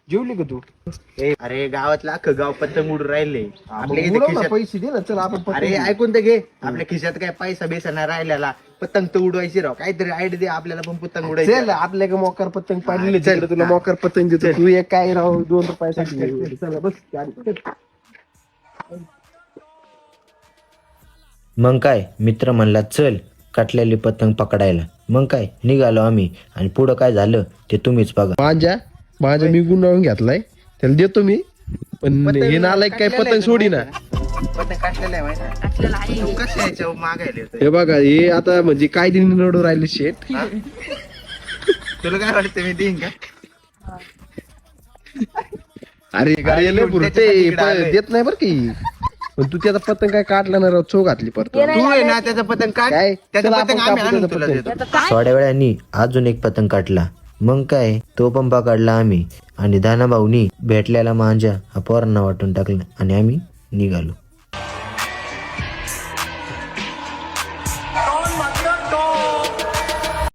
जेवली का तू? अरे गावातलं अख्खं गाव पतंग उडून राहिले आपल्या इथे उडव ना, खिशात. पैसे दे ना, चल आपण पतंग अरे घेऊ. ऐकून तर घे, आपल्या खिशात काय पैसा बेसा नाही राहिलेला, पतंग तर उडवायची राव, काहीतरी आयडिया दे आपल्याला पण पतंग चल उडायची. आपल्या का मोकार पतंग पाडलेले, चल. तिकडे तुला हा. मोकार पतंग देतो. तू एक काय राव 2 रुपयासाठी. चला बस गाडी. मग काय मित्र म्हणला चल काटलेली पतंग पकडायला. मग काय निघालो आम्ही आणि पुढं काय झालं ते तुम्हीच बघा. माझ्या मी गुंडाळून घेतलाय, त्याला देतो मी, पण हे नालायक काय पतंग सोडी ना. पतंग काटलेला आहे माहिती आहे? तू कसं याच्यावर मागायला येतोय? हे बघा, हे आता म्हणजे काय दिन नडू राहिले शेट. तुला काय वाटतं मी देईन का? अरे गाडी लय पुरते, त्याच्यासाठी इकडे पण आलोय. देत नाही बरं की. पण तू त्याचा पतंग काय काढला ना राव, चो घातली परत. तू आहे ना त्याचं पतंग काढ, काय? त्याचं चला पतंग आपण आम्ही कापू आणून त्याचं तुला पतंग. देतो. थोड्या वेळानी अजून एक पतंग काढला. मग काय तो पण पकडला आम्ही आणि दानाभाऊनी भेटलेला मांजा हा पोरांना वाटून टाकला आणि आम्ही निघालो.